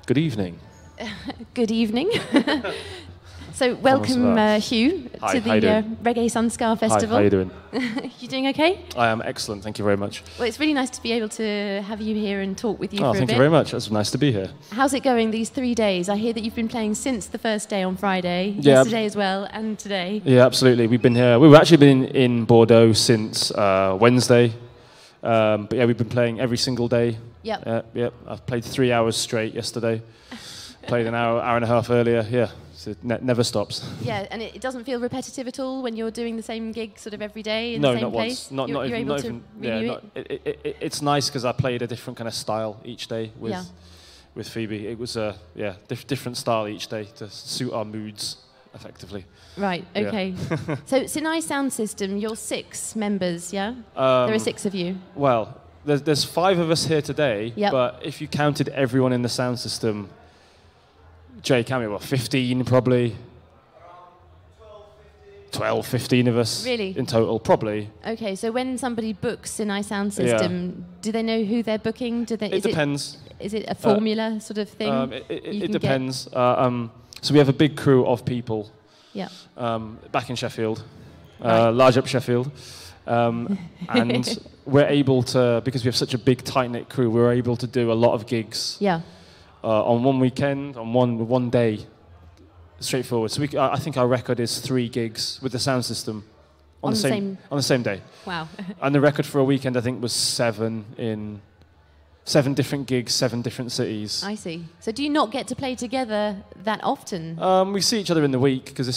Good evening. Good evening. So welcome, Hugh, Hi, to the Reggae Sun Ska Festival. Hi, how are you doing? You doing okay? I am excellent, thank you very much. Well, it's really nice to be able to have you here and talk with you Oh, for a bit. thank you very much. It's nice to be here. How's it going these 3 days? I hear that you've been playing since the first day on Friday, Yeah, yesterday as well, and today. Yeah, absolutely. We've been here. We've actually been in Bordeaux since Wednesday. But yeah, we've been playing every single day. Yep. Yep. I've played 3 hours straight yesterday. Played an hour and a half earlier. Yeah. So it never stops. Yeah, and it doesn't feel repetitive at all when you're doing the same gig sort of every day in No, the same not place? once. Not even. Yeah, it's nice because I played a different kind of style each day with Phoebe. It was a different style each day to suit our moods effectively. Right, okay. Yeah. So Sinai Sound System, you're 6 members, yeah? There are 6 of you. Well, there's 5 of us here today, Yep. but if you counted everyone in the sound system, Jay, count me, what, 15 probably? 12, 15 of us. Really? In total, probably. Okay, so when somebody books Sinai Sound System, do they know who they're booking? It depends. Is it a formula sort of thing? It depends. So we have a big crew of people back in Sheffield, large up Sheffield. And we're able to, because we have such a big, tight-knit crew, we're able to do a lot of gigs on one weekend, on one day, straightforward. So I think our record is 3 gigs with the sound system on the same day. Wow. And the record for a weekend, I think, was 7 different gigs, 7 different cities. I see. So do you not get to play together that often? We see each other in the week because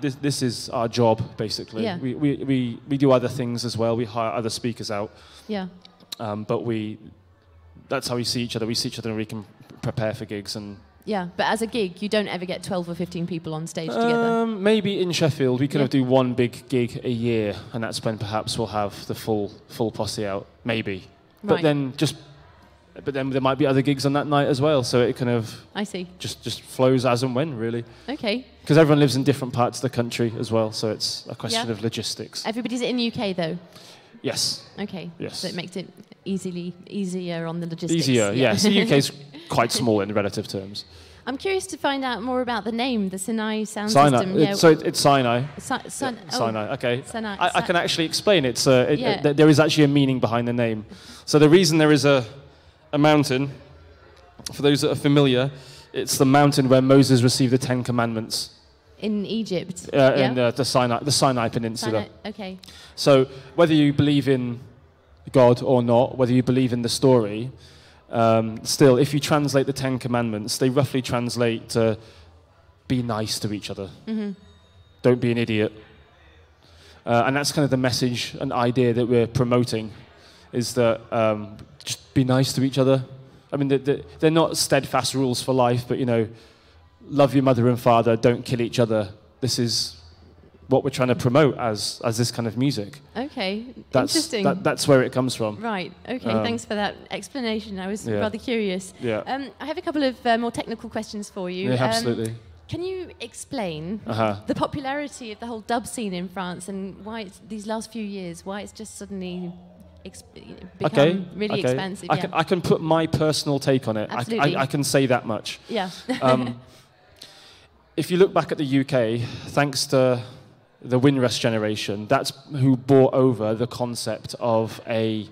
this is our job basically. Yeah. We do other things as well. We hire other speakers out. Yeah. But that's how we see each other. We see each other and we can prepare for gigs and. Yeah, but as a gig, you don't ever get 12 or 15 people on stage together? Maybe in Sheffield, we kind of do one big gig a year, and that's when perhaps we'll have the full posse out. Maybe. Right. But then there might be other gigs on that night as well, so it kind of just flows as and when, really. Okay. Because everyone lives in different parts of the country as well, so it's a question of logistics. Everybody's in the UK though? Yes. Okay. Yes. So it makes it easier on the logistics. Easier, yes. The UK's quite small in relative terms. I'm curious to find out more about the name, the Sinai Sound Sinai. System. Yeah. So it's Sinai. Sinai, okay. Sinai. I can actually explain it. There is actually a meaning behind the name. So the reason there is a mountain, for those that are familiar, it's the mountain where Moses received the 10 Commandments. In Egypt? In the Sinai Peninsula. Okay. So whether you believe in God or not, whether you believe in the story, still, if you translate the 10 Commandments, they roughly translate to be nice to each other. Mm-hmm. Don't be an idiot. And that's kind of the message and idea that we're promoting, is that just be nice to each other. I mean, they're not steadfast rules for life, but, love your mother and father, don't kill each other. This is what we're trying to promote as this kind of music. Okay, interesting. That's where it comes from. Right, okay, thanks for that explanation. I was rather curious. Yeah. I have a couple of more technical questions for you. Yeah, absolutely. Can you explain the popularity of the whole dub scene in France and why it's, these last few years, why it's just suddenly become really expansive? I can put my personal take on it. Absolutely. I can say that much. Yeah. If you look back at the UK, thanks to the Windrush generation, that's who brought over the concept of a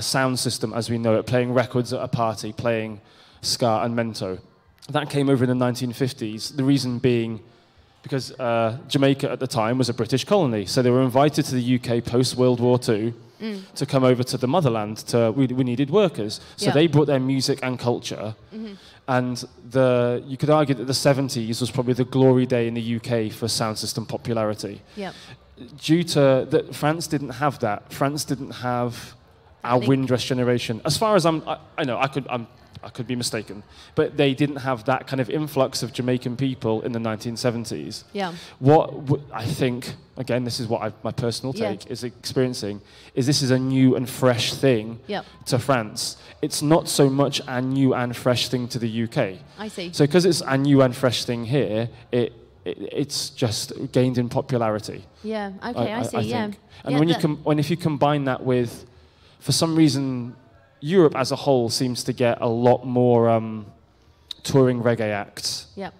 sound system as we know it, playing records at a party, playing ska and mento. That came over in the 1950s, the reason being because Jamaica at the time was a British colony, so they were invited to the UK post-World War II to come over to the motherland. We needed workers, so they brought their music and culture. Mm-hmm. And you could argue that the 70s was probably the glory day in the UK for sound system popularity. Yep. Due to that, France didn't have that. France didn't have our Windrush generation. As far as I know, I could be mistaken, but they didn't have that kind of influx of Jamaican people in the 1970s. Yeah. What I think, again, this is what my personal take is experiencing, is this is a new and fresh thing to France. It's not so much a new and fresh thing to the UK. I see. So because it's a new and fresh thing here, it's just gained in popularity. Yeah, okay, I see, yeah. And if you combine that with, for some reason, Europe as a whole seems to get a lot more touring reggae acts. Yep,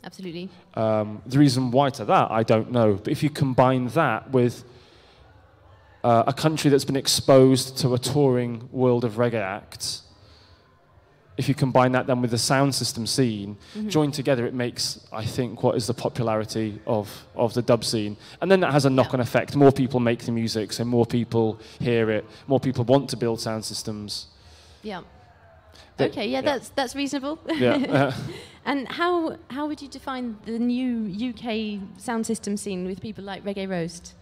absolutely. The reason why to that, I don't know. But if you combine that with a country that's been exposed to a touring world of reggae acts, if you combine that then with the sound system scene, joined together, it makes, I think, what is the popularity of the dub scene. And then that has a knock-on effect. More people make the music, so more people hear it, more people want to build sound systems. Yeah. Okay, yeah, that's reasonable. Yeah. And how would you define the new UK sound system scene with people like Reggae Roast?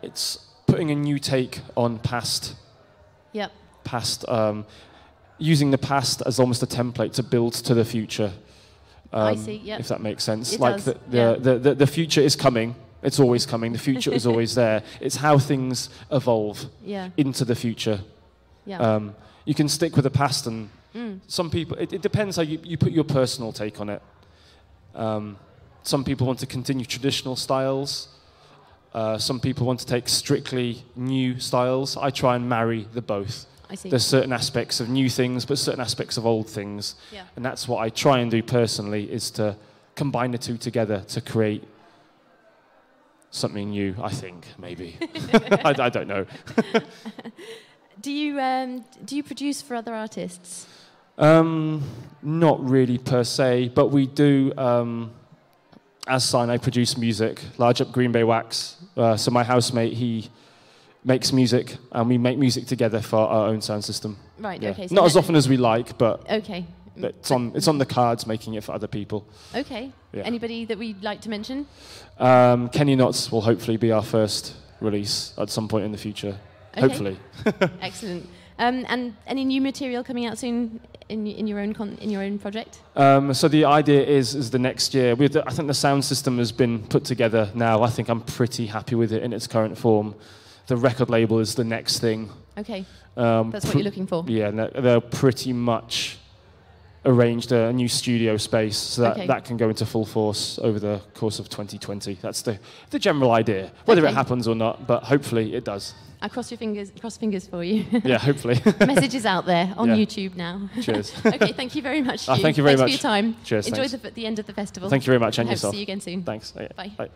It's putting a new take on past. Yep. Using the past as almost a template to build to the future. I see, yeah. If that makes sense. It like does, the future is coming. It's always coming. The future is always there. It's how things evolve into the future. Yeah. You can stick with the past, and some people, it depends how you put your personal take on it. Some people want to continue traditional styles. Some people want to take strictly new styles. I try and marry the both. I see. There's certain aspects of new things, but certain aspects of old things. Yeah. And that's what I try and do personally, is to combine the two together to create something new, I think, maybe. I don't know. Do you produce for other artists? Not really per se, but we do, as Sinai, produce music, Large Up Green Bay Wax. So my housemate, he makes music, and we make music together for our own sound system. Right, yeah. okay. So not as often as we like, but okay. It's on the cards, making it for other people. Okay. Yeah. Anybody that we'd like to mention? Kenny Knots will hopefully be our first release at some point in the future. Okay. Hopefully. Excellent. And any new material coming out soon in your own project? So the idea is the next year. I think the sound system has been put together now. I think I'm pretty happy with it in its current form. The record label is the next thing. Okay. That's what you're looking for. Yeah, they're pretty much arranged a new studio space so that that can go into full force over the course of 2020. That's the general idea. Whether it happens or not, but hopefully it does. I cross fingers for you. Yeah, hopefully. Message is out there on YouTube now. Cheers. Okay, thank you very much. Thank you very much. Thanks for your time. Cheers. Enjoy the end of the festival. Thank you very much, and yourself. Hope to see you again soon. Thanks. Bye. Bye.